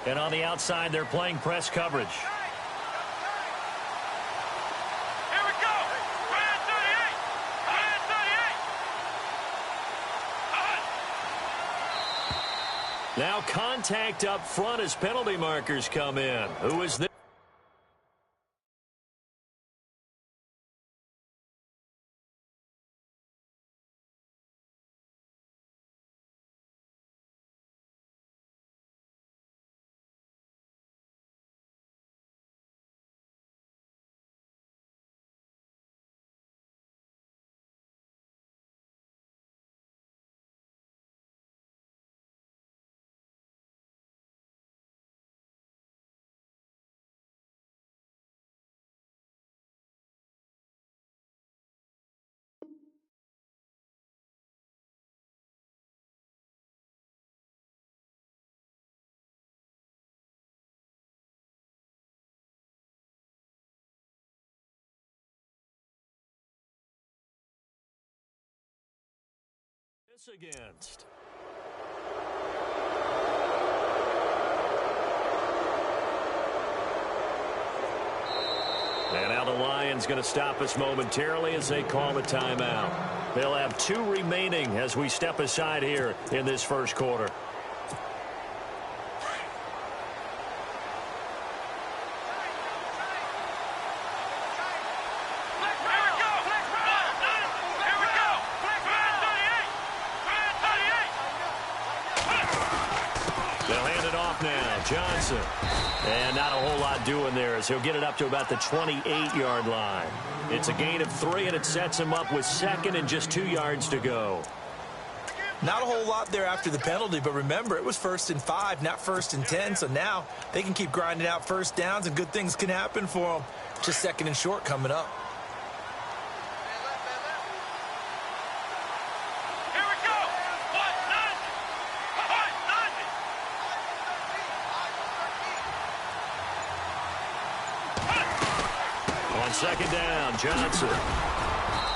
And on the outside, they're playing press coverage. Now contact up front as penalty markers come in. Who is this? Against. And now the Lions going to stop us momentarily as they call the timeout. They'll have 2 remaining as we step aside here in this first quarter. Johnson. And not a whole lot doing there as he'll get it up to about the 28-yard line. It's a gain of 3, and it sets him up with second and just 2 yards to go. Not a whole lot there after the penalty, but remember, it was 1st and 5, not 1st and 10, so now they can keep grinding out first downs, and good things can happen for them. Just 2nd and short coming up. Second down, Johnson.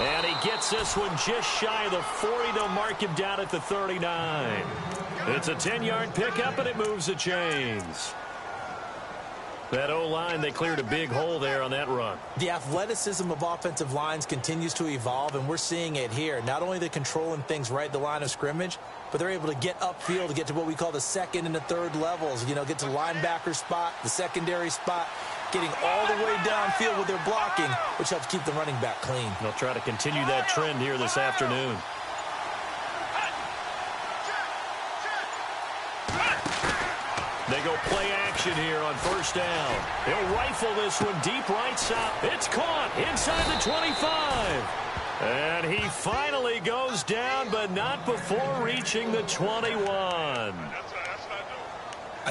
And he gets this one just shy of the 40. They'll mark him down at the 39. It's a 10-yard pickup, and it moves the chains. That O-line, they cleared a big hole there on that run. The athleticism of offensive lines continues to evolve, and we're seeing it here. Not only are they controlling things right at the line of scrimmage, but they're able to get upfield to get to what we call the 2nd and the 3rd levels. You know, get to the linebacker spot, the secondary spot, getting all the way downfield with their blocking, which helps keep the running back clean. They'll try to continue that trend here this afternoon. They go play action here on first down. He'll rifle this one deep right side. It's caught inside the 25. And he finally goes down, but not before reaching the 21. I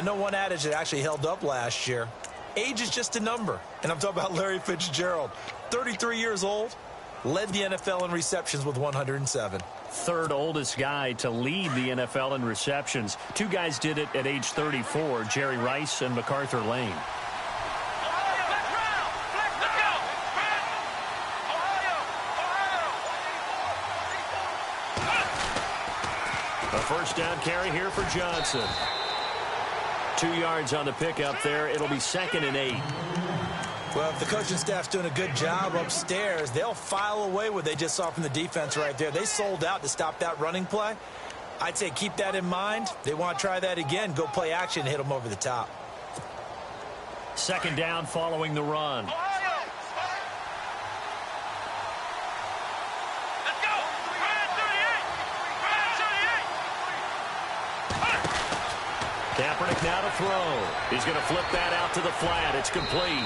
know one adage that actually held up last year. Age is just a number. And I'm talking about Larry Fitzgerald. 33 years old, led the NFL in receptions with 107. 3rd oldest guy to lead the NFL in receptions. 2 guys did it at age 34, Jerry Rice and MacArthur Lane. A first down carry here for Johnson. 2 yards on the pickup there. It'll be 2nd and 8. Well, if the coaching staff's doing a good job upstairs, they'll file away what they just saw from the defense right there. They sold out to stop that running play. I'd say keep that in mind. They want to try that again. Go play action and hit them over the top. 2nd down following the run. Kaepernick now to throw. He's going to flip that out to the flat. It's complete.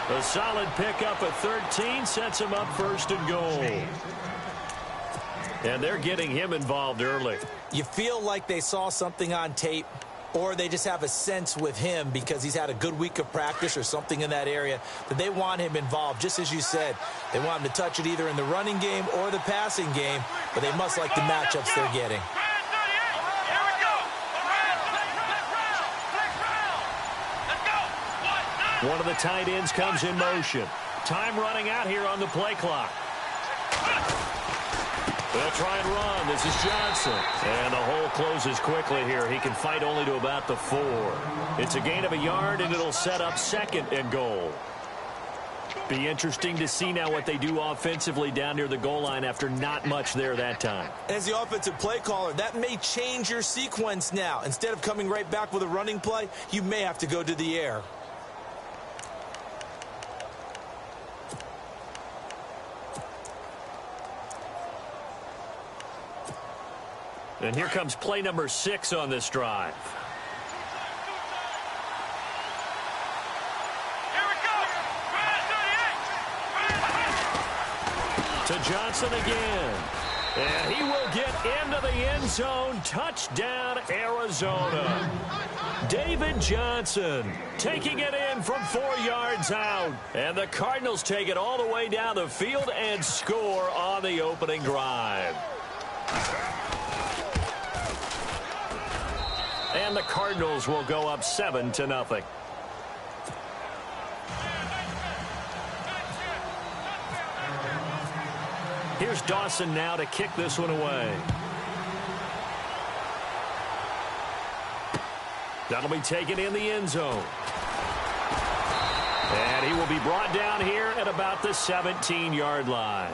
A solid pickup at 13 sets him up 1st and goal. And they're getting him involved early. You feel like they saw something on tape, or they just have a sense with him because he's had a good week of practice or something in that area that they want him involved. Just as you said, they want him to touch it either in the running game or the passing game, but they must like the matchups they're getting. One of the tight ends comes in motion. Time running out here on the play clock. They'll try and run. This is Johnson. And the hole closes quickly here. He can fight only to about the 4. It's a gain of a yard, and it'll set up 2nd and goal. Be interesting to see now what they do offensively down near the goal line after not much there that time. As the offensive play caller, that may change your sequence now. Instead of coming right back with a running play, you may have to go to the air. And here comes play number 6 on this drive. To Johnson again. And he will get into the end zone. Touchdown, Arizona. David Johnson taking it in from 4 yards out. And the Cardinals take it all the way down the field and score on the opening drive. And the Cardinals will go up 7-0. Here's Dawson now to kick this one away. That'll be taken in the end zone. And he will be brought down here at about the 17-yard line.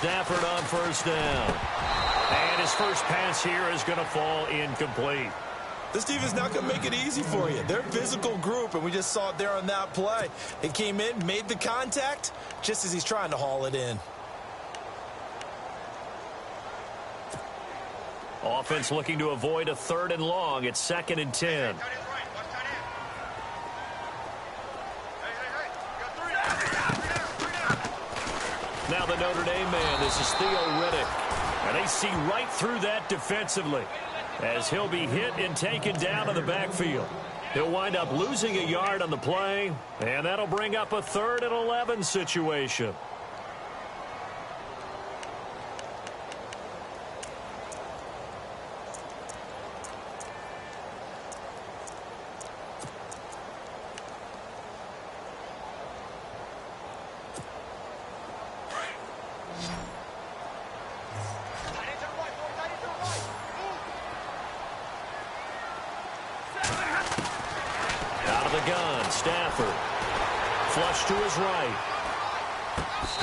Stafford on first down. And his first pass here is going to fall incomplete. This defense not going to make it easy for you. They're a physical group, and we just saw it there on that play. It came in, made the contact, just as he's trying to haul it in. Offense looking to avoid a 3rd and long. It's 2nd and 10. Now the Notre Dame man, this is Theo Riddick. And they see right through that defensively as he'll be hit and taken down in the backfield. He'll wind up losing a yard on the play, and that'll bring up a 3rd and 11 situation. Stafford. Flush to his right.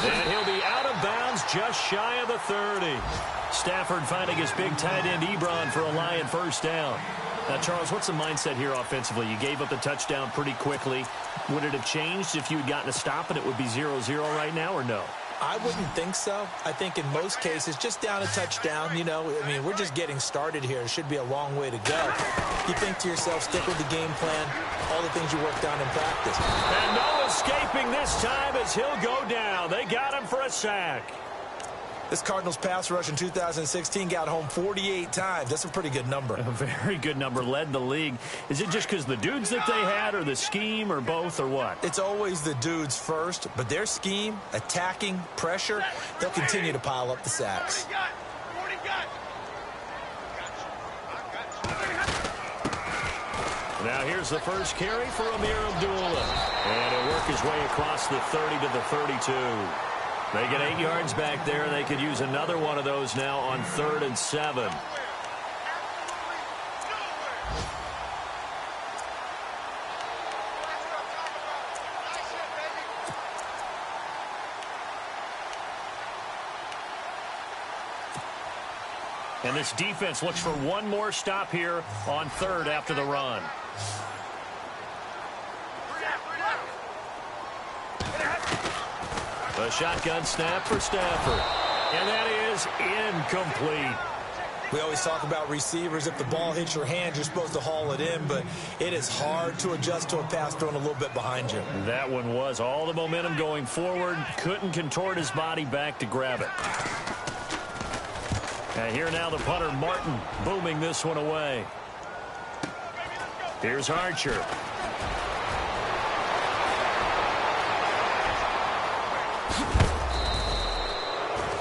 And he'll be out of bounds just shy of the 30. Stafford finding his big tight end Ebron for a Lion first down. Now, Charles, what's the mindset here offensively? You gave up the touchdown pretty quickly. Would it have changed if you had gotten a stop and it would be 0-0 right now, or no? I wouldn't think so. I think in most cases, just down a touchdown, you know, I mean, we're just getting started here. It should be a long way to go. You think to yourself, stick with the game plan, all the things you worked on in practice. And no escaping this time as he'll go down. They got him for a sack. This Cardinals pass rush in 2016 got home 48 times. That's a pretty good number. A very good number, led the league. Is it just because the dudes that they had, or the scheme, or both, or what? It's always the dudes first, but their scheme, attacking, pressure, they'll continue to pile up the sacks. Now here's the first carry for Amir Abdullah. And he'll work his way across the 30 to the 32. They get 8 yards back there. They could use another one of those now on 3rd and 7. And this defense looks for one more stop here on 3rd after the run. A shotgun snap for Stafford. And that is incomplete. We always talk about receivers. If the ball hits your hand, you're supposed to haul it in, but it is hard to adjust to a pass thrown a little bit behind you. That one was all the momentum going forward. Couldn't contort his body back to grab it. And here now the punter, Martin, booming this one away. Here's Archer.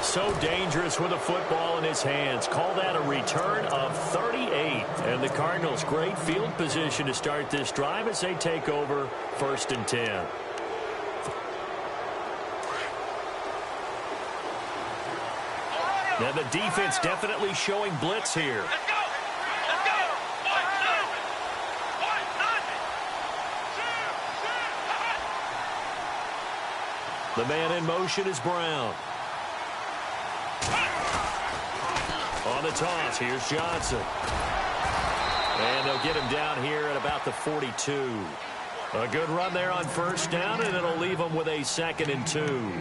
So dangerous with a football in his hands. Call that a return of 38. And the Cardinals, great field position to start this drive as they take over 1st and 10. Now the defense definitely showing blitz here. The man in motion is Brown. On the toss, here's Johnson. And they'll get him down here at about the 42. A good run there on 1st down, and it'll leave him with a 2nd and 2.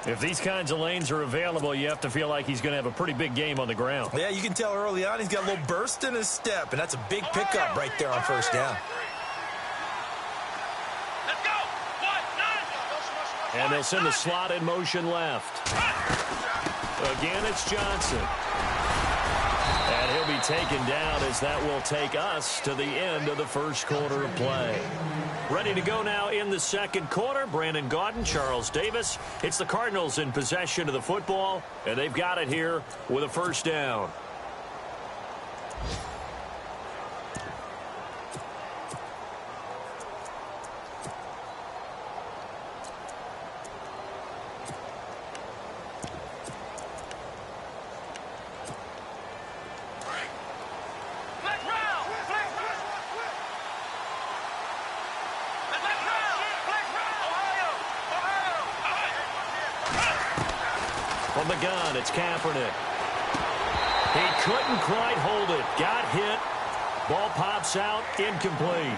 If these kinds of lanes are available, you have to feel like he's going to have a pretty big game on the ground. Yeah, you can tell early on he's got a little burst in his step, and that's a big pickup right there on 1st down. And they'll send the slot in motion left. Again, it's Johnson. And he'll be taken down as that will take us to the end of the 1st quarter of play. Ready to go now in the 2nd quarter. Brandon Gaudin, Charles Davis. It's the Cardinals in possession of the football, and they've got it here with a 1st down. From the gun, it's Kaepernick. He couldn't quite hold it. Got hit. Ball pops out. Incomplete.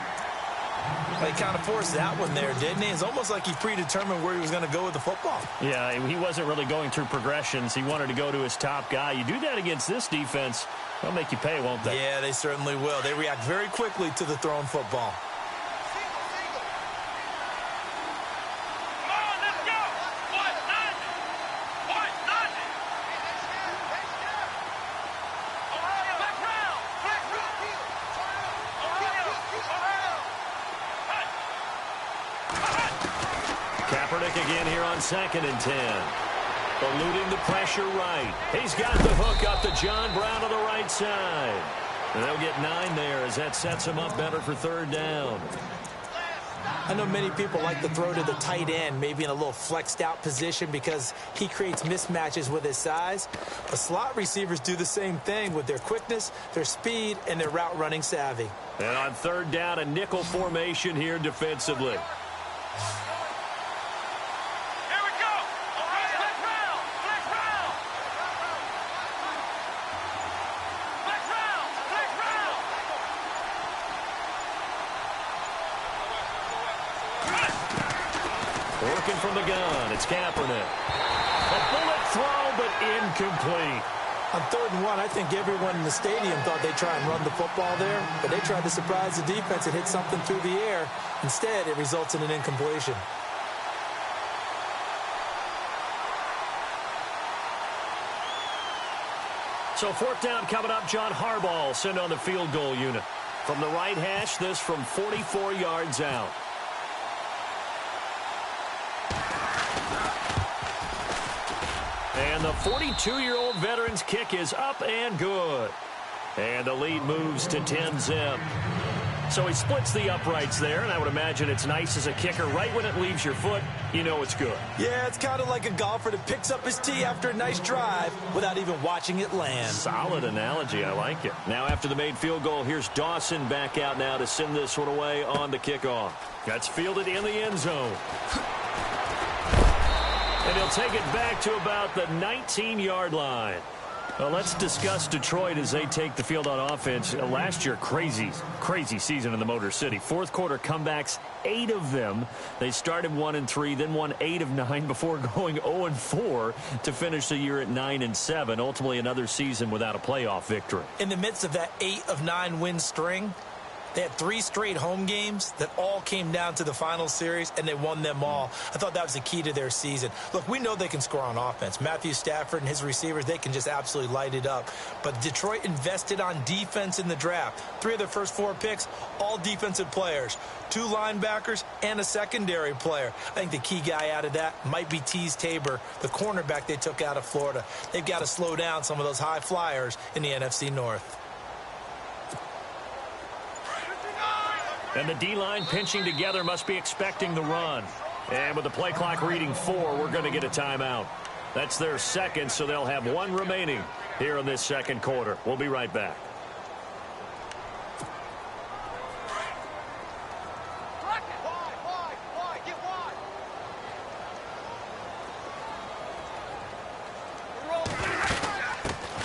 He kind of forced that one there, didn't he? It's almost like he predetermined where he was going to go with the football. Yeah, he wasn't really going through progressions. He wanted to go to his top guy. You do that against this defense, they'll make you pay, won't they? Yeah, they certainly will. They react very quickly to the thrown football. Kaepernick again here on 2nd and 10. Eluding the pressure right. He's got the hook up to John Brown on the right side. And they'll get 9 there as that sets him up better for 3rd down. I know many people like to throw to the tight end, maybe in a little flexed out position because he creates mismatches with his size. But slot receivers do the same thing with their quickness, their speed, and their route running savvy. And on 3rd down, a nickel formation here defensively. Working from the gun, it's Kaepernick. A bullet throw, but incomplete. On 3rd and 1, I think everyone in the stadium thought they'd try and run the football there, but they tried to surprise the defense and hit something through the air. Instead, it results in an incompletion. So 4th down coming up. John Harbaugh sent on the field goal unit. From the right hash, this from 44 yards out. And the 42-year-old veteran's kick is up and good. And the lead moves to 10-zip. So he splits the uprights there, and I would imagine it's nice as a kicker. Right when it leaves your foot, you know it's good. Yeah, it's kind of like a golfer that picks up his tee after a nice drive without even watching it land. Solid analogy. I like it. Now after the made field goal, here's Dawson back out now to send this one away on the kickoff. That's fielded in the end zone. And he'll take it back to about the 19-yard line. Well, let's discuss Detroit as they take the field on offense. Last year, crazy season in the Motor City. Fourth quarter comebacks, 8 of them. They started 1-3, then won 8 of 9 before going 0-4 to finish the year at 9-7. Ultimately, another season without a playoff victory. In the midst of that 8 of 9 win string, they had 3 straight home games that all came down to the final series, and they won them all. I thought that was the key to their season. Look, we know they can score on offense. Matthew Stafford and his receivers, they can just absolutely light it up. But Detroit invested on defense in the draft. 3 of their first 4 picks, all defensive players. 2 linebackers and a secondary player. I think the key guy out of that might be Teez Tabor, the cornerback they took out of Florida. They've got to slow down some of those high flyers in the NFC North. And the D-line pinching together must be expecting the run. And with the play clock reading 4, we're going to get a timeout. That's their second, so they'll have 1 remaining here in this second quarter. We'll be right back.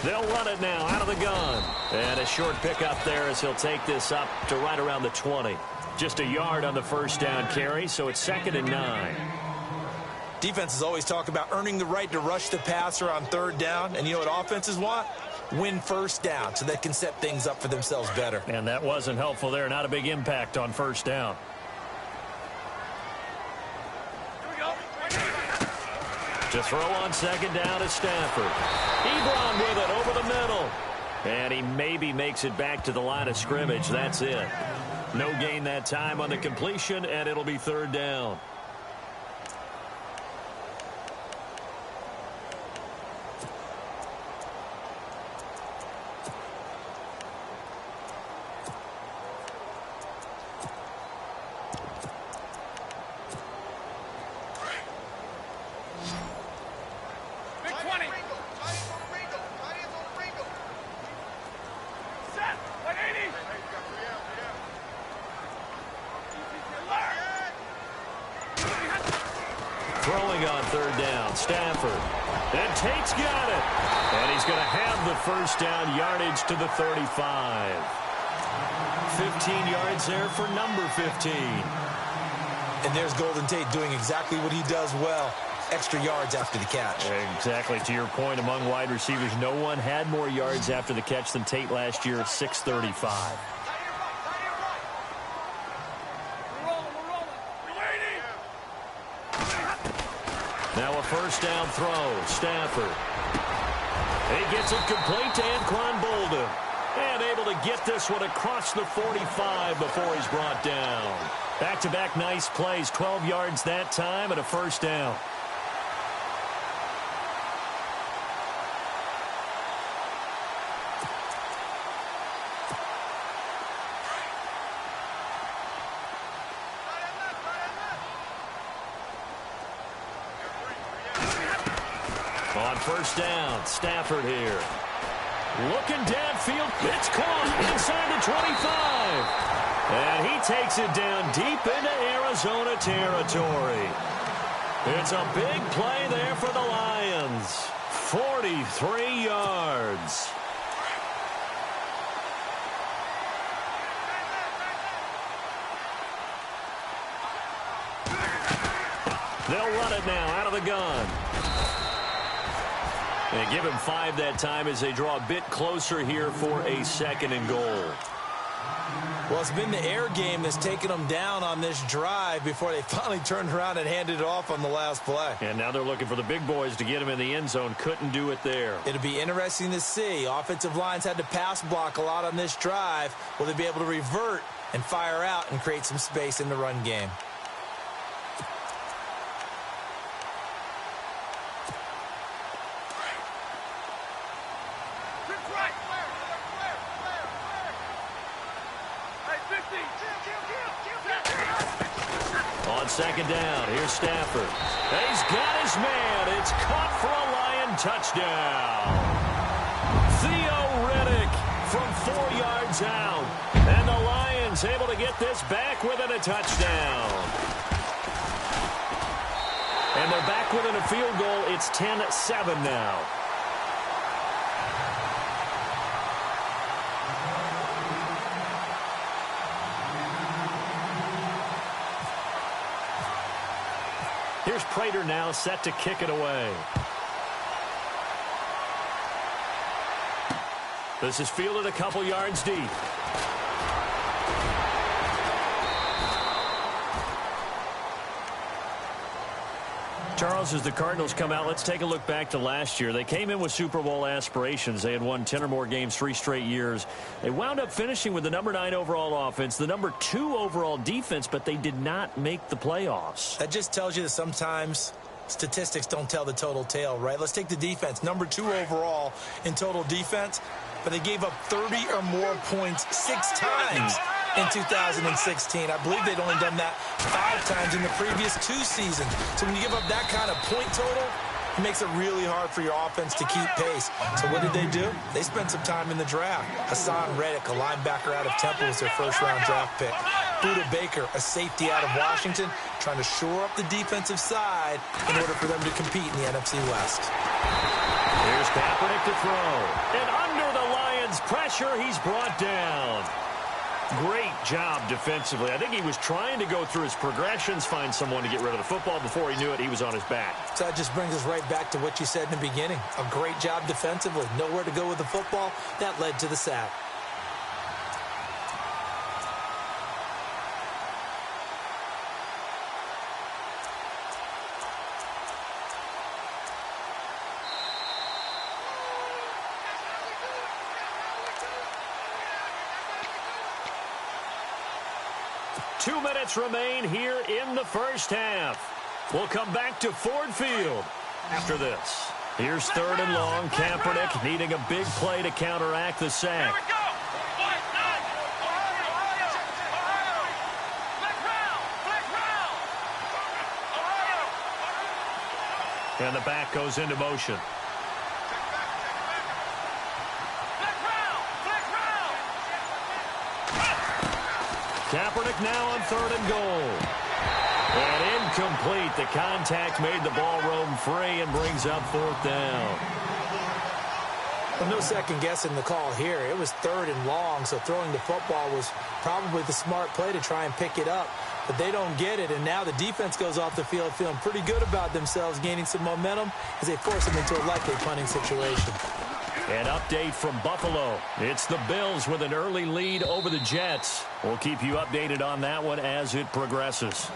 They'll run it now out of the gun. And a short pickup there as he'll take this up to right around the 20. Just a yard on the first down carry, so it's 2nd and 9. Defenses always talk about earning the right to rush the passer on 3rd down. And you know what offenses want? Win first down so they can set things up for themselves better. And that wasn't helpful there. Not a big impact on first down. To throw on 2nd down is Stafford. Ebron with it over the middle. And he maybe makes it back to the line of scrimmage. That's it. No gain that time on the completion, and it'll be 3rd down. Throwing on 3rd down, Stafford. And Tate's got it. And he's going to have the first down yardage to the 35. 15 yards there for number 15. And there's Golden Tate doing exactly what he does well. Extra yards after the catch. Exactly. To your point, among wide receivers, no one had more yards after the catch than Tate last year at 635. Now a first down throw. Stafford. He gets it complete to Anquan Bolden. And able to get this one across the 45 before he's brought down. Back-to-back nice plays. 12 yards that time and a first down. On first down, Stafford here. Looking downfield. It's caught inside the 25. And he takes it down deep into Arizona territory. It's a big play there for the Lions. 43 yards. They'll run it now out of the gun. And give him 5 that time as they draw a bit closer here for a 2nd and goal. Well, it's been the air game that's taken them down on this drive before they finally turned around and handed it off on the last play. And now they're looking for the big boys to get him in the end zone. Couldn't do it there. It'll be interesting to see. Offensive lines had to pass block a lot on this drive. Will they be able to revert and fire out and create some space in the run game? On 2nd down, here's Stafford. He's got his man. It's caught for a Lion touchdown. Theo Riddick from 4 yards out. And the Lions able to get this back within a touchdown. And they're back within a field goal. It's 10-7 now. Here's Prater now set to kick it away. This is fielded a couple yards deep. Charles, as the Cardinals come out, let's take a look back to last year. They came in with Super Bowl aspirations. They had won 10 or more games 3 straight years. They wound up finishing with the number 9 overall offense, the number 2 overall defense, but they did not make the playoffs. That just tells you that sometimes statistics don't tell the total tale, right? Let's take the defense. Number 2 overall in total defense, but they gave up 30 or more points 6 times in 2016. I believe they'd only done that 5 times in the previous 2 seasons. So when you give up that kind of point total, it makes it really hard for your offense to keep pace. So what did they do? They spent some time in the draft. Hassan Reddick, a linebacker out of Temple, was their first-round draft pick. Budda Baker, a safety out of Washington, trying to shore up the defensive side in order for them to compete in the NFC West. Here's Kaepernick to throw. And under the Lions' pressure, he's brought down. Great job defensively. I think he was trying to go through his progressions, find someone to get rid of the football. Before he knew it, he was on his back. So that just brings us right back to what you said in the beginning. A great job defensively. Nowhere to go with the football. That led to the sack. Two minutes remain here in the first half. We'll come back to Ford Field after this. Here's 3rd and long. Kaepernick needing a big play to counteract the sack. And the back goes into motion. Kaepernick now on 3rd and goal. And incomplete. The contact made the ball roam free and brings up 4th down. Well, no second guessing the call here. It was 3rd and long, so throwing the football was probably the smart play to try and pick it up. But they don't get it, and now the defense goes off the field feeling pretty good about themselves, gaining some momentum as they force them into a likely punting situation. An update from Buffalo. It's the Bills with an early lead over the Jets. We'll keep you updated on that one as it progresses.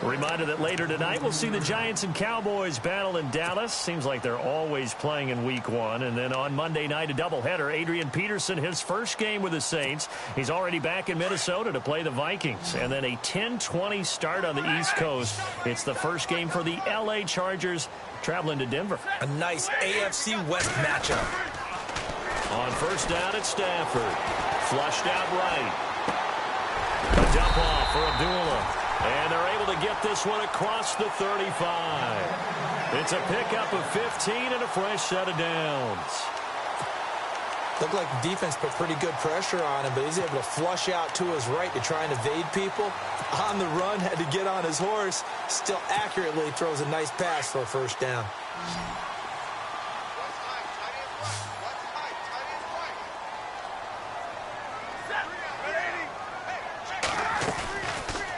A reminder that later tonight we'll see the Giants and Cowboys battle in Dallas. Seems like they're always playing in week 1. And then on Monday night, a doubleheader. Adrian Peterson, his first game with the Saints. He's already back in Minnesota to play the Vikings. And then a 10:20 start on the East Coast. It's the first game for the LA Chargers traveling to Denver. A nice AFC West matchup. On 1st down at Stafford. Flushed out right. A dump off for Abdullah. And they're able to get this one across the 35. It's a pickup of 15 and a fresh set of downs. Looked like the defense put pretty good pressure on him, but he's able to flush out to his right to try and evade people. On the run, had to get on his horse. Still accurately throws a nice pass for a 1st down.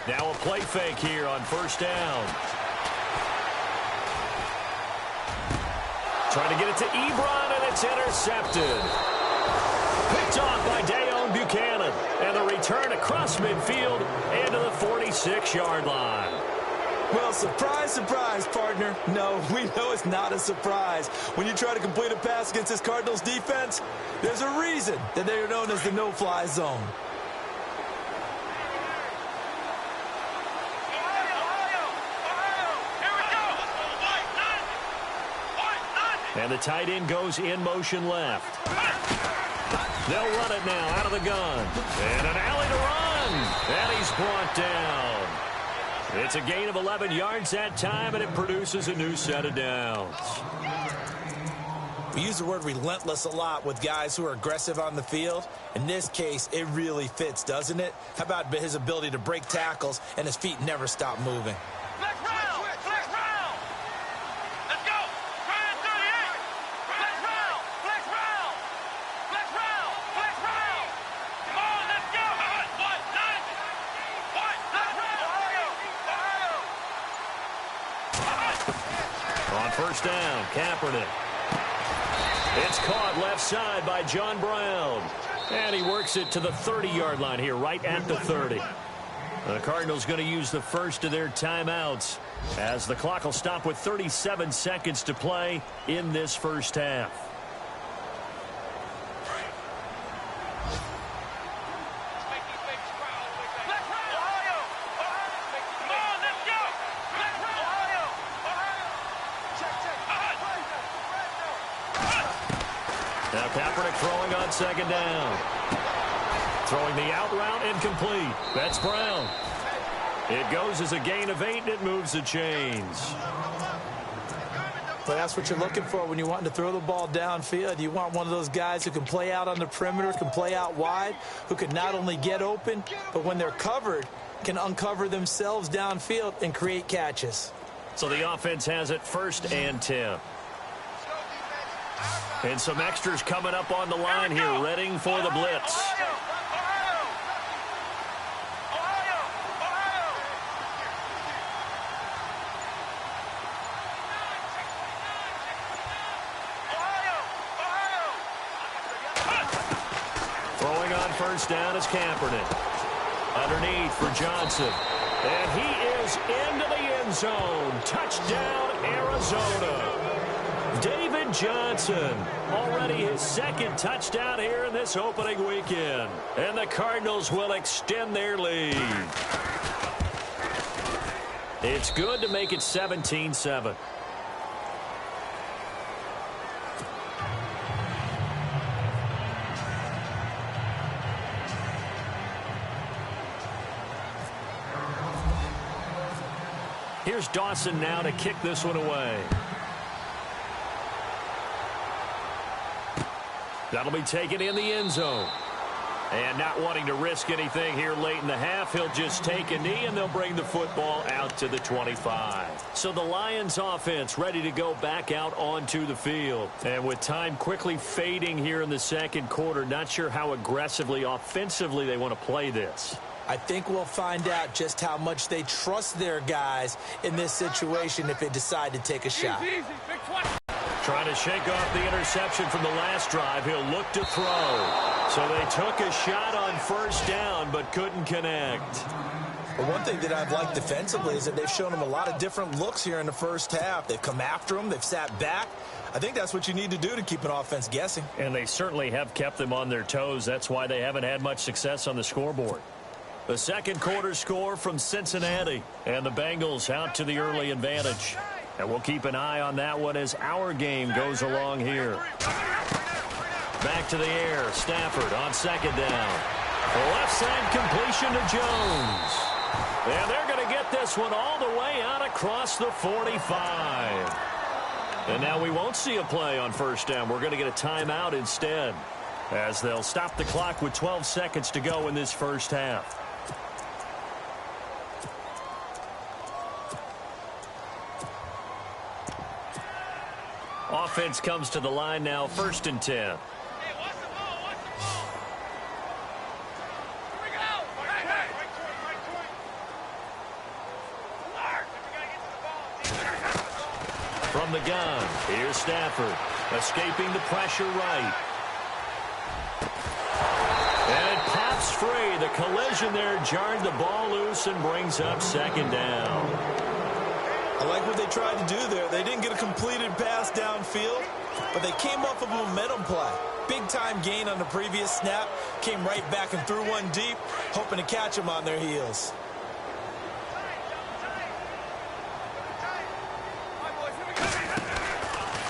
Now a play fake here on 1st down. Trying to get it to Ebron, and it's intercepted. Picked off by Dayon Buchanan. And the return across midfield into the 46-yard line. Well, surprise, surprise, partner. No, we know it's not a surprise. When you try to complete a pass against this Cardinals defense, there's a reason that they are known as the no-fly zone. And the tight end goes in motion left. They'll run it now out of the gun. And an alley to run. And he's brought down. It's a gain of 11 yards that time, and it produces a new set of downs. We use the word relentless a lot with guys who are aggressive on the field. In this case, it really fits, doesn't it? How about his ability to break tackles and his feet never stop moving? First down, Kaepernick. It's caught left side by John Brown. And he works it to the 30-yard line here, right at the 30. The Cardinals going to use the first of their timeouts as the clock will stop with 37 seconds to play in this first half. Now Kaepernick throwing on second down. Throwing the out route incomplete. That's Brown. It goes as a gain of 8, and it moves the chains. But that's what you're looking for when you want to throw the ball downfield. You want one of those guys who can play out on the perimeter, can play out wide, who can not only get open, but when they're covered, can uncover themselves downfield and create catches. So the offense has it 1st and 10. And some extras coming up on the line here, readying for the blitz. Throwing on first down is Kaepernick. Underneath for Johnson. And he is into the end zone. Touchdown, Arizona. David Johnson, already his 2nd touchdown here in this opening weekend. And the Cardinals will extend their lead. It's good to make it 17-7. Here's Dawson now to kick this one away. That'll be taken in the end zone. And not wanting to risk anything here late in the half, he'll just take a knee, and they'll bring the football out to the 25. So the Lions offense ready to go back out onto the field. And with time quickly fading here in the second quarter, not sure how aggressively, offensively they want to play this. I think we'll find out just how much they trust their guys in this situation if they decide to take a shot. Trying to shake off the interception from the last drive. He'll look to throw. So they took a shot on first down but couldn't connect. But one thing that I've liked defensively is that they've shown them a lot of different looks here in the first half. They've come after them. They've sat back. I think that's what you need to do to keep an offense guessing. And they certainly have kept them on their toes. That's why they haven't had much success on the scoreboard. The second quarter score from Cincinnati. And the Bengals out to the early advantage. And we'll keep an eye on that one as our game goes along here. Back to the air. Stafford on second down. The left side completion to Jones. And they're going to get this one all the way out across the 45. And now we won't see a play on first down. We're going to get a timeout instead, as they'll stop the clock with 12 seconds to go in this first half. Offense comes to the line now, 1st and 10. From the gun, here's Stafford, escaping the pressure right. And it pops free. The collision there jarred the ball loose and brings up second down. I like what they tried to do there. They didn't get a completed pass downfield, but they came off of a momentum play. Big-time gain on the previous snap. Came right back and threw one deep, hoping to catch them on their heels.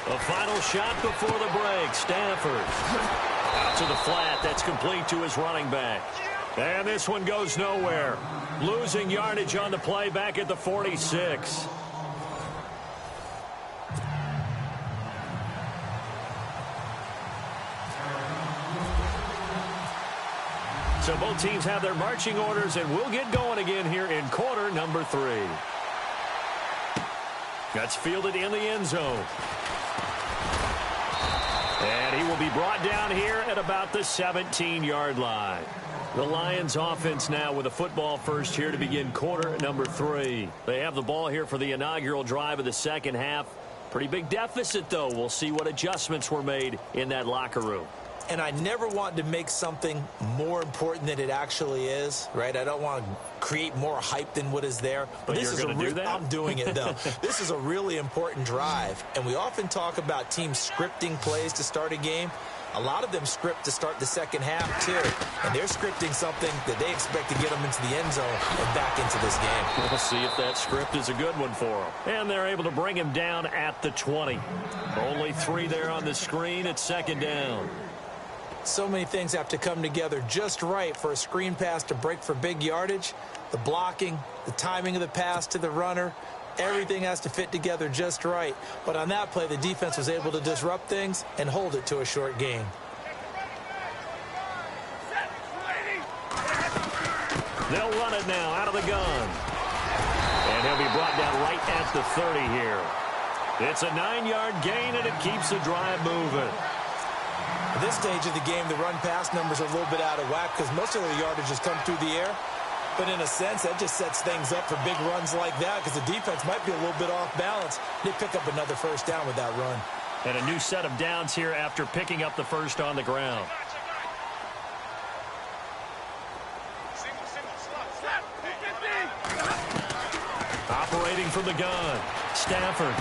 A final shot before the break. Stafford out to the flat. That's complete to his running back. And this one goes nowhere. Losing yardage on the play back at the 46. So both teams have their marching orders, and we'll get going again here in quarter number 3. That's fielded in the end zone. And he will be brought down here at about the 17-yard line. The Lions offense now with a football first here to begin quarter number 3. They have the ball here for the inaugural drive of the second half. Pretty big deficit, though. We'll see what adjustments were made in that locker room. And I never want to make something more important than it actually is, right? I don't want to create more hype than what is there. But this is do that? I'm doing it, though. This is a really important drive. And we often talk about teams scripting plays to start a game. A lot of them script to start the second half, too. And they're scripting something that they expect to get them into the end zone and back into this game. We'll see if that script is a good one for them. And they're able to bring him down at the 20. Only 3 there on the screen. It's second down. So many things have to come together just right for a screen pass to break for big yardage. The blocking, the timing of the pass to the runner, everything has to fit together just right. But on that play, the defense was able to disrupt things and hold it to a short gain. They'll run it now out of the gun. And he'll be brought down right at the 30 here. It's a 9-yard gain, and it keeps the drive moving. At this stage of the game, the run-pass numbers are a little bit out of whack because most of the yardage has come through the air. But in a sense, that just sets things up for big runs like that because the defense might be a little bit off balance. They pick up another first down with that run. And a new set of downs here after picking up the first on the ground. Operating from the gun, Stafford.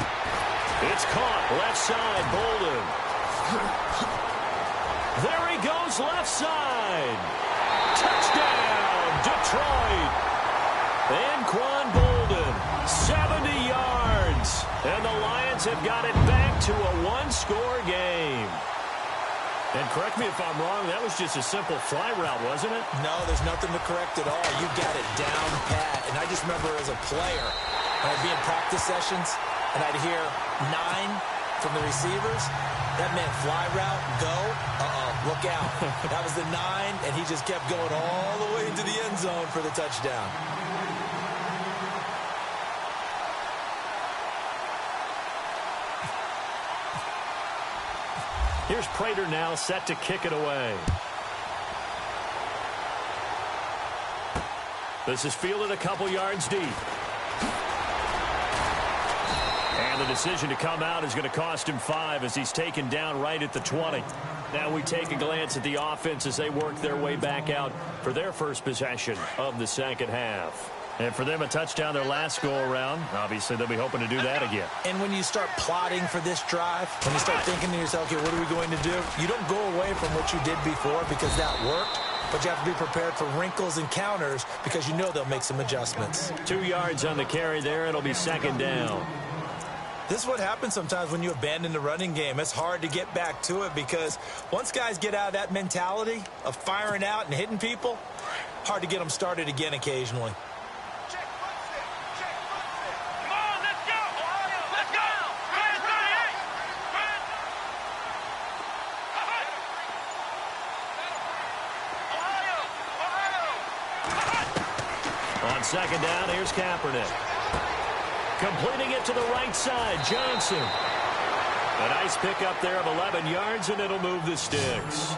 It's caught, left side, Bolden. There he goes, left side. Touchdown, Detroit. Anquan Bolden, 70 yards. And the Lions have got it back to a one-score game. And correct me if I'm wrong, that was just a simple fly route, wasn't it? No, there's nothing to correct at all. You got it down pat. And I just remember as a player, when I'd be in practice sessions, and I'd hear 9 from the receivers, that meant fly route, go, look out. That was the 9, and he just kept going all the way into the end zone for the touchdown. Here's Prater now set to kick it away. This is fielded a couple yards deep. And the decision to come out is going to cost him 5 as he's taken down right at the 20. Now we take a glance at the offense as they work their way back out for their first possession of the second half. And for them, a touchdown their last go-around. Obviously, they'll be hoping to do that again. And when you start plotting for this drive, when you start thinking to yourself, okay, what are we going to do? You don't go away from what you did before because that worked, but you have to be prepared for wrinkles and counters because you know they'll make some adjustments. 2 yards on the carry there. It'll be second down. This is what happens sometimes when you abandon the running game. It's hard to get back to it because once guys get out of that mentality of firing out and hitting people, hard to get them started again occasionally. On second down, here's Kaepernick. Completing it to the right side, Johnson. A nice pickup there of 11 yards, and it'll move the sticks.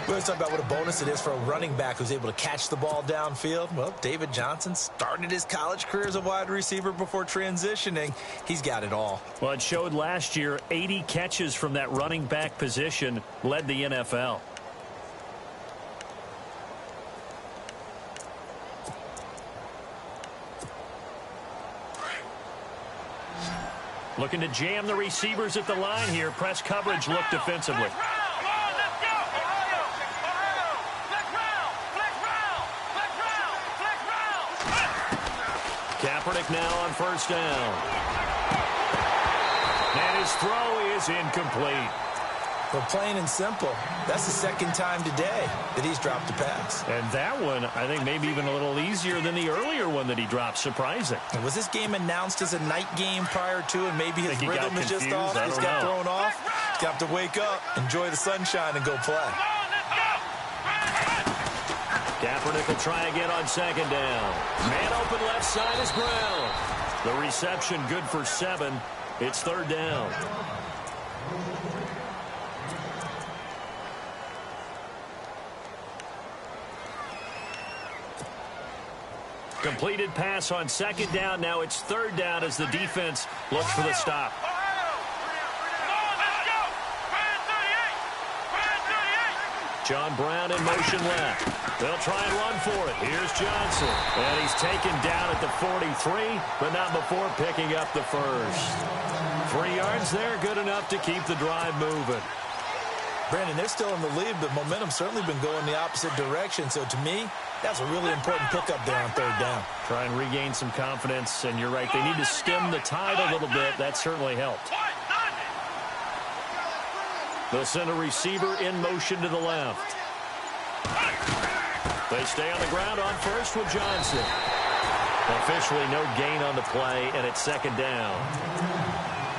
We always talk about what a bonus it is for a running back who's able to catch the ball downfield. Well, David Johnson started his college career as a wide receiver before transitioning. He's got it all. Well, it showed last year 80 catches from that running back position led the NFL. Looking to jam the receivers at the line here. Press coverage look defensively. Kaepernick now on first down. And his throw is incomplete. Well, plain and simple, that's the second time today that he's dropped a pass. And that one, I think, maybe even a little easier than the earlier one that he dropped. Surprising. And was this game announced as a night game prior to, and maybe his rhythm is just off? He's got thrown off. He's got to wake up, enjoy the sunshine, and go play. Kaepernick will try again on second down. Man open left side is Brown. The reception good for 7. It's third down. Completed pass on second down. Now it's third down as the defense looks for the stop. John Brown in motion left. They'll try and run for it. Here's Johnson. And he's taken down at the 43, but not before picking up the first. 3 yards there, good enough to keep the drive moving. Brandon, they're still in the lead, but momentum's certainly been going the opposite direction. So to me, that's a really important pickup there on third down. Try and regain some confidence, and you're right. They need to stem the tide a little bit. That certainly helped. They'll send a receiver in motion to the left. They stay on the ground on first with Johnson. Officially no gain on the play, and it's second down.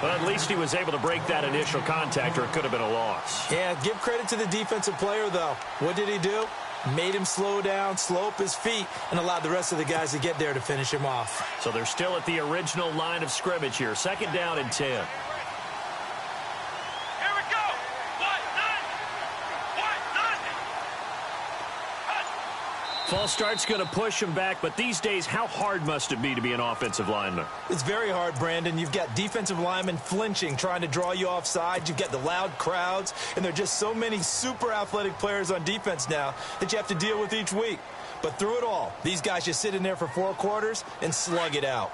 But at least he was able to break that initial contact, or it could have been a loss. Yeah, give credit to the defensive player, though. What did he do? Made him slow down, slow up his feet, and allowed the rest of the guys to get there to finish him off. So they're still at the original line of scrimmage here. Second down and 10. False start's going to push him back, but these days, how hard must it be to be an offensive lineman? It's very hard, Brandon. You've got defensive linemen flinching, trying to draw you offside. You've got the loud crowds, and there are just so many super athletic players on defense now that you have to deal with each week. But through it all, these guys just sit in there for 4 quarters and slug it out.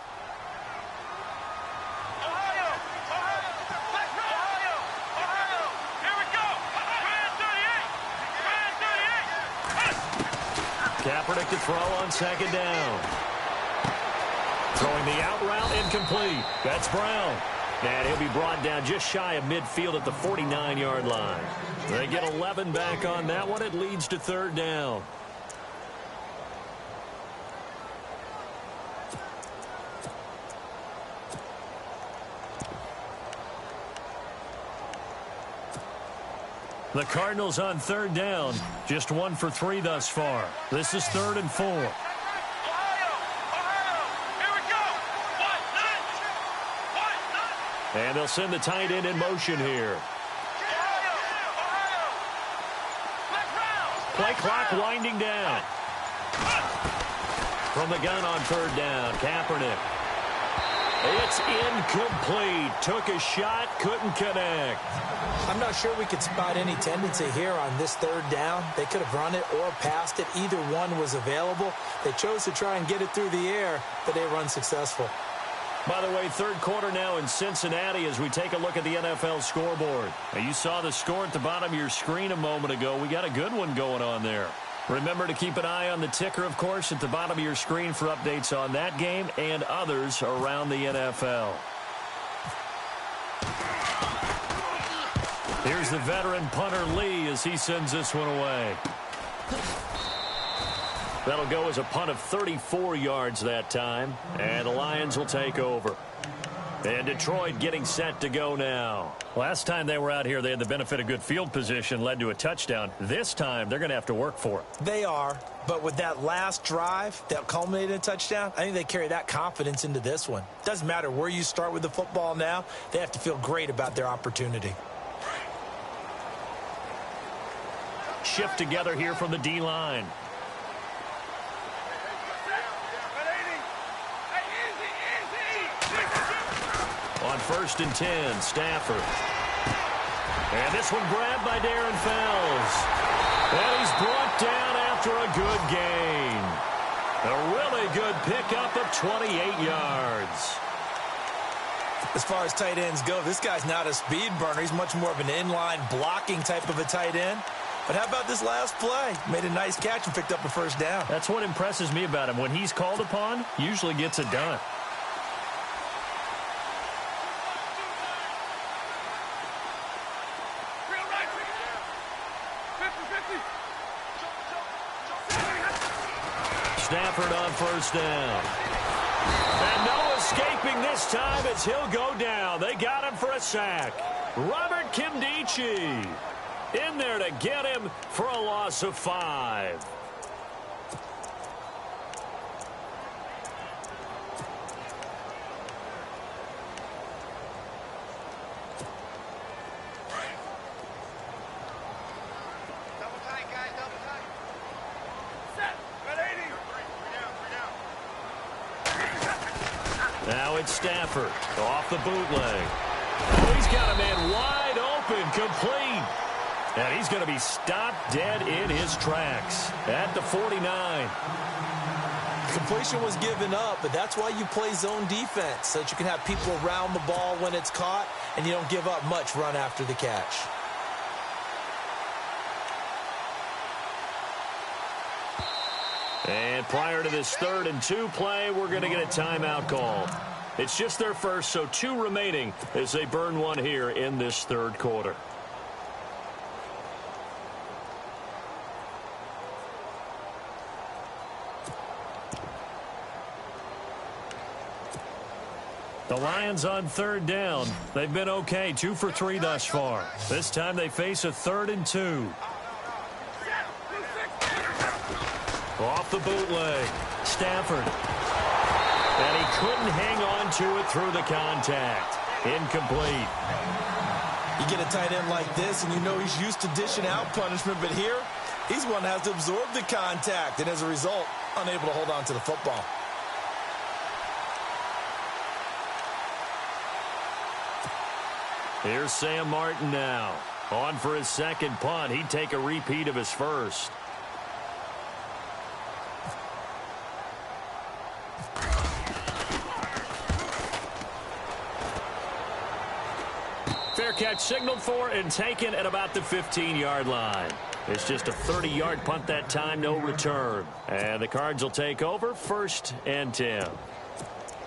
Kaepernick to throw on second down. Throwing the out route incomplete. That's Brown. And he'll be brought down just shy of midfield at the 49-yard line. They get 11 back on that one. It leads to third down. The Cardinals on third down. Just 1 for 3 thus far. This is 3rd and 4. Ohio! Here we go! What? And they'll send the tight end in motion here. Play clock winding down. From the gun on third down, Kaepernick. It's incomplete. Took a shot, couldn't connect. I'm not sure we could spot any tendency here on this third down. They could have run it or passed it. Either one was available. They chose to try and get it through the air, but they run successful. By the way, third quarter now in Cincinnati as we take a look at the NFL scoreboard. Now, you saw the score at the bottom of your screen a moment ago. We got a good one going on there. Remember to keep an eye on the ticker, of course, at the bottom of your screen for updates on that game and others around the NFL. Here's the veteran punter Lee as he sends this one away. That'll go as a punt of 34 yards that time, and the Lions will take over. And Detroit getting set to go now. Last time they were out here, they had the benefit of good field position, led to a touchdown. This time, they're going to have to work for it. They are, but with that last drive that culminated in a touchdown, I think they carry that confidence into this one. Doesn't matter where you start with the football now, they have to feel great about their opportunity. Shift together here from the D-line. On 1st and 10, Stafford. And this one grabbed by Darren Fells. And he's brought down after a good gain. A really good pickup of 28 yards. As far as tight ends go, this guy's not a speed burner. He's much more of an inline blocking type of a tight end. But how about this last play? Made a nice catch and picked up a first down. That's what impresses me about him. When he's called upon, usually gets it done. Stafford on 1st down. And no escaping this time as he'll go down. They got him for a sack. Robert Kimdichie in there to get him for a loss of 5. Now it's Stafford off the bootleg. Oh, he's got a man wide open, complete. And he's going to be stopped dead in his tracks at the 49. Completion was given up, but that's why you play zone defense, so that you can have people around the ball when it's caught, and you don't give up much run after the catch. And prior to this 3rd and 2 play, we're going to get a timeout call. It's just their first, so 2 remaining as they burn one here in this 3rd quarter. The Lions on 3rd down. They've been okay, 2 for 3 thus far. This time they face a 3rd and 2. Off the bootleg, Stafford. And he couldn't hang on to it through the contact. Incomplete. You get a tight end like this, and you know he's used to dishing out punishment, but here, he's one that has to absorb the contact, and as a result, unable to hold on to the football. Here's Sam Martin now. On for his 2nd punt. He'd take a repeat of his 1st. Fair catch signaled for and taken at about the 15-yard line. It's just a 30-yard punt that time, no return. And the Cards will take over 1st and 10.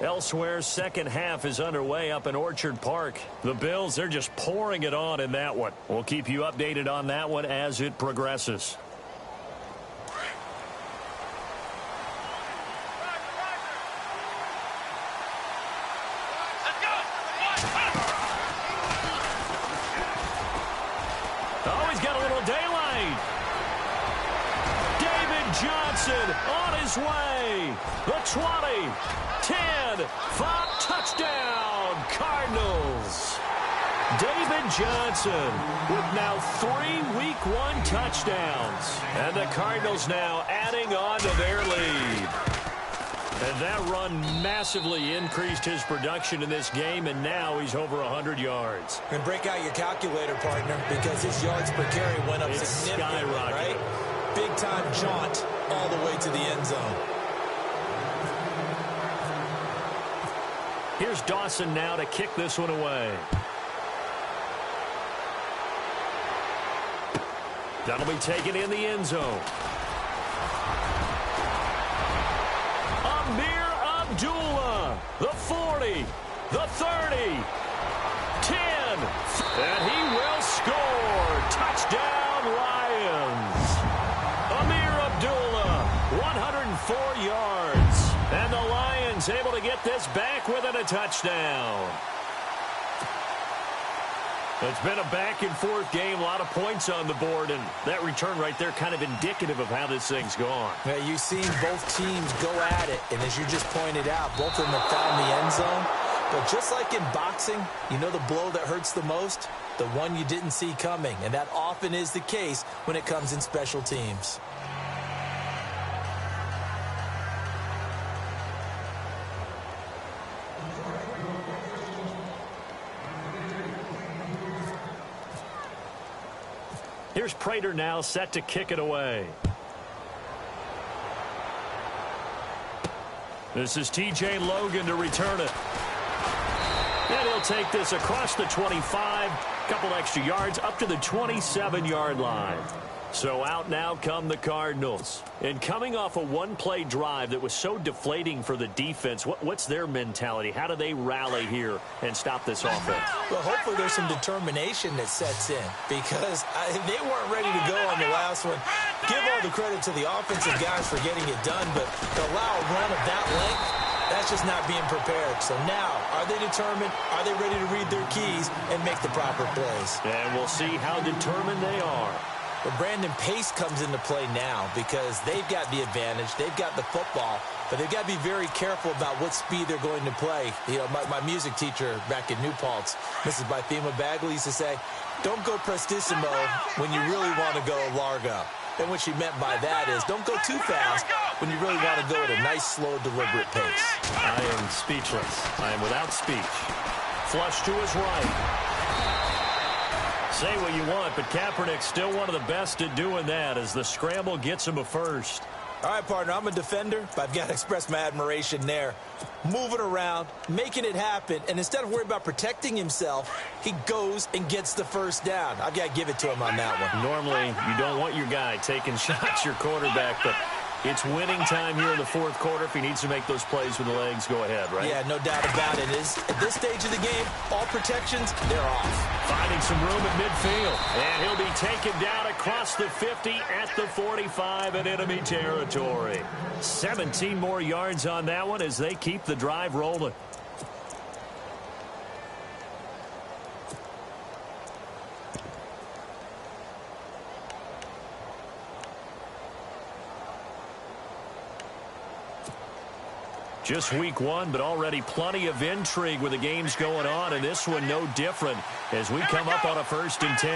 Elsewhere, 2nd half is underway up in Orchard Park. The Bills, they're just pouring it on in that one. We'll keep you updated on that one as it progresses. Oh, he's got a little daylight. David Johnson on his way. The 20. 10, 5, touchdown, Cardinals. David Johnson with now 3 Week 1 touchdowns. And the Cardinals now adding on to their lead. And that run massively increased his production in this game, and now he's over 100 yards. And break out your calculator, partner, because his yards per carry went up significantly, right? Big-time jaunt all the way to the end zone. Here's Dawson now to kick this one away. That'll be taken in the end zone. Amir Abdullah, the 40, the 30, 10, and he will score. Touchdown, Lions. Amir Abdullah, 104 yards. And the Lions able to get this back within a touchdown. It's been a back-and-forth game, a lot of points on the board, and that return right there kind of indicative of how this thing's gone. Yeah, you've seen both teams go at it, and as you just pointed out, both of them have found the end zone. But just like in boxing, you know the blow that hurts the most? The one you didn't see coming, and that often is the case when it comes in special teams. Here's Prater now set to kick it away. This is T.J. Logan to return it. And he'll take this across the 25, couple extra yards up to the 27-yard line. So out now come the Cardinals. And coming off a one-play drive that was so deflating for the defense, what's their mentality? How do they rally here and stop this offense? Well, hopefully there's some determination that sets in, because they weren't ready to go on the last one. Give all the credit to the offensive guys for getting it done, but to allow a run of that length, that's just not being prepared. So now, are they determined? Are they ready to read their keys and make the proper plays? And we'll see how determined they are. But Brandon Pace comes into play now because they've got the advantage. They've got the football, but they've got to be very careful about what speed they're going to play. You know, my music teacher back in New Paltz, Mrs. Bythema Bagley, used to say, don't go prestissimo when you really want to go largo. And what she meant by that is don't go too fast when you really want to go at a nice, slow, deliberate pace. I am speechless. I am without speech. Flush to his right. Say what you want, but Kaepernick's still one of the best at doing that as the scramble gets him a first. All right, partner, I'm a defender, but I've got to express my admiration there. Moving around, making it happen, and instead of worrying about protecting himself, he goes and gets the first down. I've got to give it to him on that one. Normally, you don't want your guy taking shots, your quarterback, but it's winning time here in the fourth quarter. If he needs to make those plays with the legs, go ahead, right? Yeah, no doubt about it. At this stage of the game, all protections, they're off. Finding some room at midfield. And he'll be taken down across the 50 at the 45 in enemy territory. 17 more yards on that one as they keep the drive rolling. Just week one, but already plenty of intrigue with the games going on, and this one no different as we come up on a 1st and 10.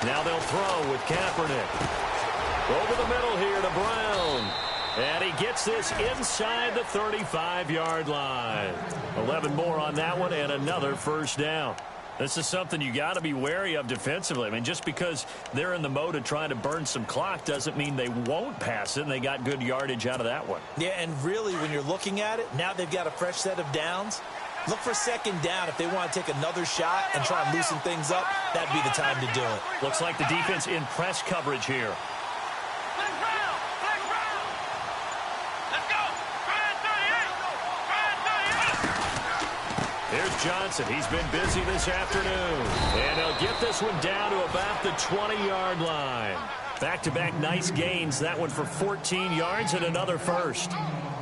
Now they'll throw with Kaepernick. Over the middle here to Brown. And he gets this inside the 35-yard line. 11 more on that one and another first down. This is something you got to be wary of defensively. I mean, just because they're in the mode of trying to burn some clock doesn't mean they won't pass it, and they got good yardage out of that one. Yeah, and really, when you're looking at it, now they've got a fresh set of downs. Look for 2nd down if they want to take another shot and try and loosen things up. That'd be the time to do it. Looks like the defense in press coverage here. Here's Johnson. He's been busy this afternoon. And he'll get this one down to about the 20-yard line. Back-to-back nice gains. That one for 14 yards and another first.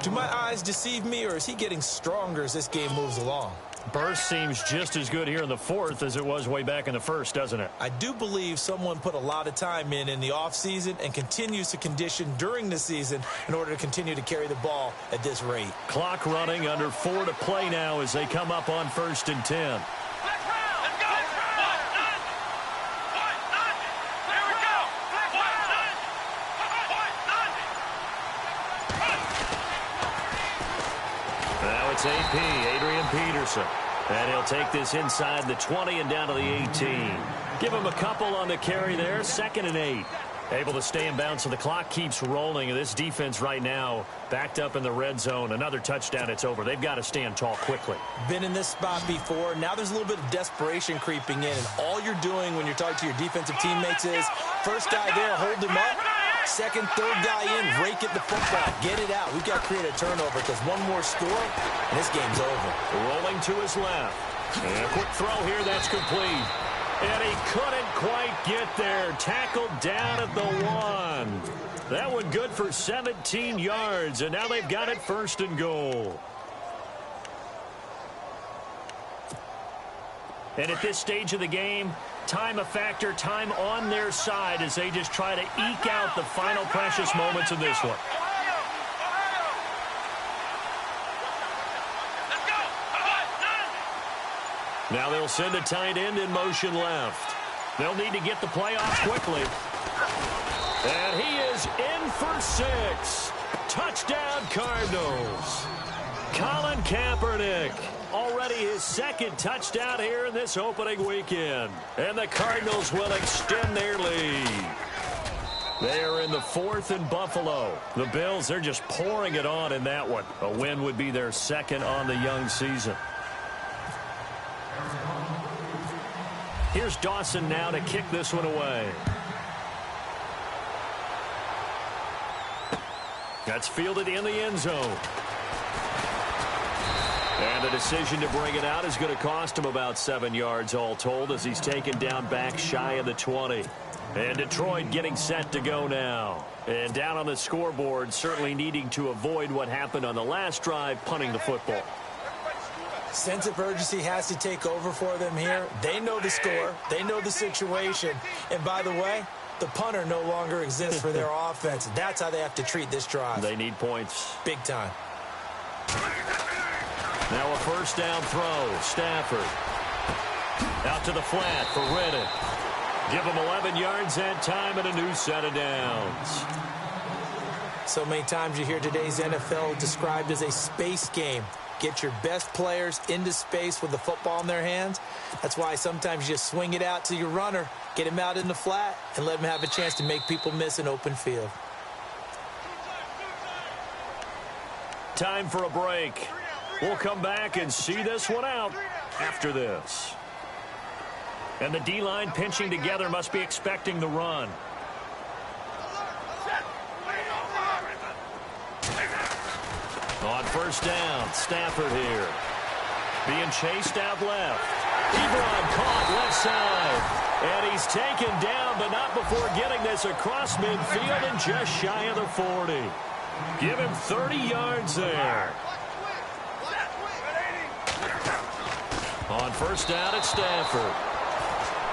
Do my eyes deceive me, or is he getting stronger as this game moves along? Burst seems just as good here in the 4th as it was way back in the 1st, doesn't it? I do believe someone put a lot of time in the offseason and continues to condition during the season in order to continue to carry the ball at this rate. Clock running, under 4 to play now as they come up on 1st and 10. Now it's AP, Adrian Peterson. And he'll take this inside the 20 and down to the 18. Give him a couple on the carry there. 2nd and 8. Able to stay in bounds, so the clock keeps rolling. And this defense right now backed up in the red zone. Another touchdown, it's over. They've got to stand tall quickly. Been in this spot before. Now there's a little bit of desperation creeping in. And all you're doing when you're talking to your defensive teammates is, first guy there, hold him up. 2nd, 3rd guy in, rake at the football. Get it out. We've got to create a turnover because one more score, and this game's over. Rolling to his left. And a quick throw here, that's complete. And he couldn't quite get there. Tackled down at the 1. That one good for 17 yards, and now they've got it 1st and goal. And at this stage of the game, time a factor, time on their side as they just try to eke out the final precious moments of this one. Now they'll send a tight end in motion left. They'll need to get the play off quickly. And he is in for 6. Touchdown Cardinals. Colin Kaepernick. Already his 2nd touchdown here in this opening weekend. And the Cardinals will extend their lead. They are in the 4th in Buffalo. The Bills, they're just pouring it on in that one. A win would be their 2nd on the young season. Here's Dawson now to kick this one away. That's fielded in the end zone. And the decision to bring it out is going to cost him about 7 yards all told as he's taken down back shy of the 20. And Detroit getting set to go now. And down on the scoreboard, certainly needing to avoid what happened on the last drive, punting the football. Sense of urgency has to take over for them here. They know the score. They know the situation. And by the way, the punter no longer exists for their offense. That's how they have to treat this drive. They need points. Big time. Now a 1st down throw. Stafford. Out to the flat for Reddick. Give him 11 yards that time and a new set of downs. So many times you hear today's NFL described as a space game. Get your best players into space with the football in their hands. That's why sometimes you just swing it out to your runner, get him out in the flat, and let him have a chance to make people miss an open field. Time for a break. We'll come back and see this one out after this. And the D-line pinching together must be expecting the run. On first down, Stafford here. Being chased out left. Ebron caught left side. And he's taken down, but not before getting this across midfield and just shy of the 40. Give him 30 yards there. On first down, it's Stafford.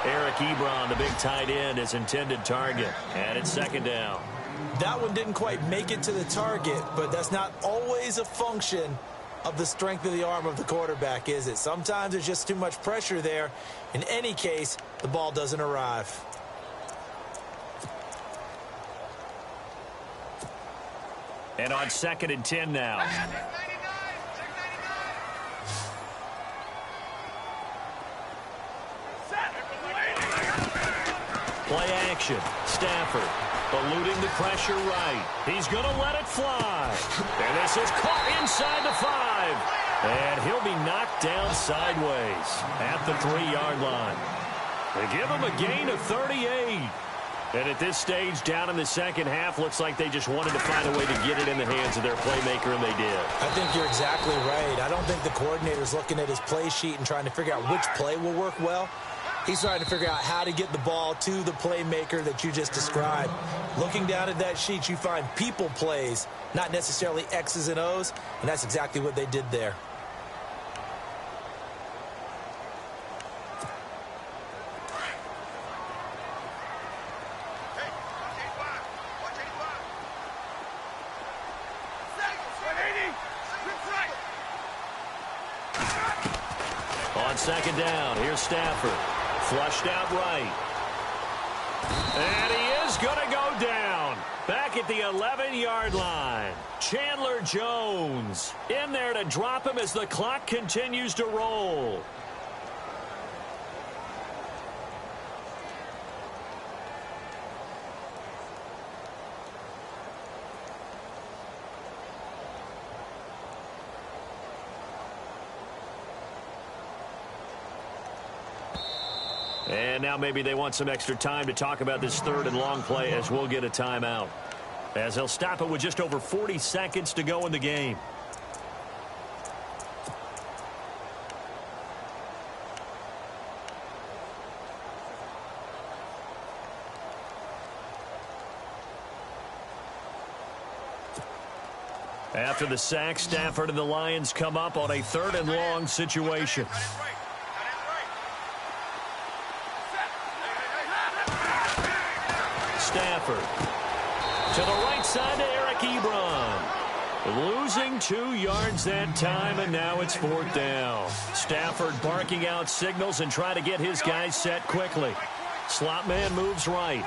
Eric Ebron, the big tight end, his intended target. And it's second down. That one didn't quite make it to the target, but that's not always a function of the strength of the arm of the quarterback, is it? Sometimes there's just too much pressure there. In any case, the ball doesn't arrive. And on 2nd and 10 now. Play action. Stafford eluding the pressure right. He's going to let it fly. And this is caught inside the 5. And he'll be knocked down sideways at the 3-yard line. They give him a gain of 38. And at this stage, down in the second half, looks like they just wanted to find a way to get it in the hands of their playmaker, and they did. I think you're exactly right. I don't think the coordinator's looking at his play sheet and trying to figure out which play will work well. He's trying to figure out how to get the ball to the playmaker that you just described. Looking down at that sheet, you find people plays, not necessarily X's and O's, and that's exactly what they did there. On second down, here's Stafford. Flushed out right. And he is going to go down. Back at the 11-yard line. Chandler Jones in there to drop him as the clock continues to roll. And now maybe they want some extra time to talk about this 3rd and long play as we'll get a timeout. As they'll stop it with just over 40 seconds to go in the game. After the sack, Stafford and the Lions come up on a 3rd and long situation. Stafford to the right side to Eric Ebron. Losing 2 yards that time, and now it's 4th down. Stafford barking out signals and trying to get his guys set quickly. Slot man moves right.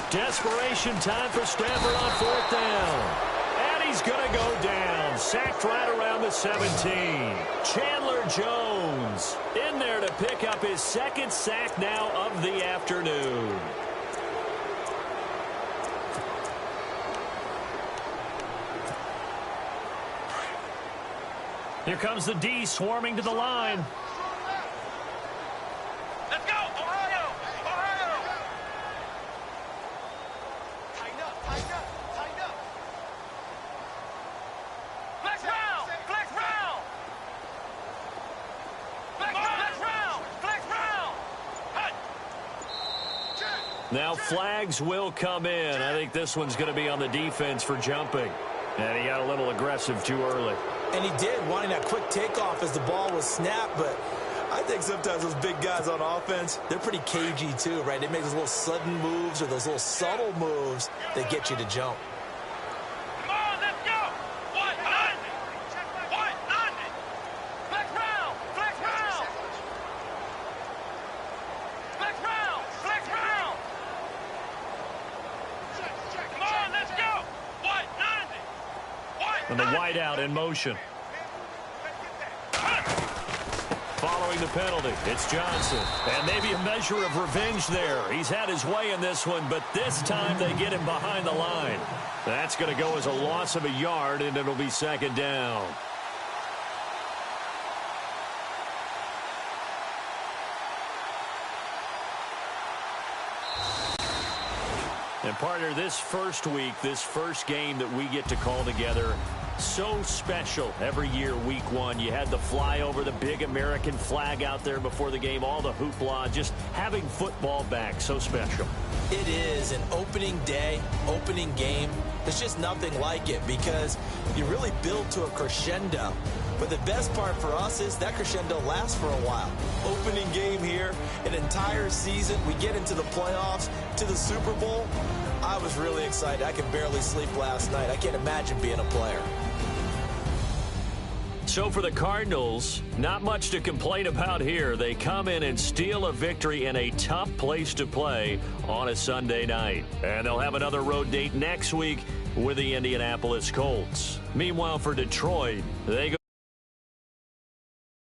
Desperation time for Stafford on 4th down. And he's going to go down. Sacked right around the 17. Chandler Jones in there to pick up his 2nd sack now of the afternoon. Here comes the D swarming to the line. Let's go, Ohio! Ohio! Tighten up, tighten up, tighten up. Flex round, flex round. Flex round, flex round. Hut. Now flags will come in. I think this one's going to be on the defense for jumping. And he got a little aggressive too early. And he did, wanting that quick takeoff as the ball was snapped, but I think sometimes those big guys on offense, they're pretty cagey too, right? They make those little sudden moves or those little subtle moves that get you to jump. Come on, let's go. 100. 100. Flex round, flex round. Flex round, flex round. And the wideout in motion. Following the penalty, it's Johnson. And maybe a measure of revenge there. He's had his way in this one, but this time they get him behind the line. That's going to go as a loss of a yard, and it'll be second down. And partner, this first week, this first game that we get to call together, so special every year, week one. You had the flyover, the big American flag out there before the game, all the hoopla, just having football back, so special. It is an opening day, opening game. There's just nothing like it because you really build to a crescendo. But the best part for us is that crescendo lasts for a while. Opening game here, an entire season. We get into the playoffs, to the Super Bowl. I was really excited. I could barely sleep last night. I can't imagine being a player. So for the Cardinals, not much to complain about here. They come in and steal a victory in a tough place to play on a Sunday night. And they'll have another road date next week with the Indianapolis Colts. Meanwhile, for Detroit, they go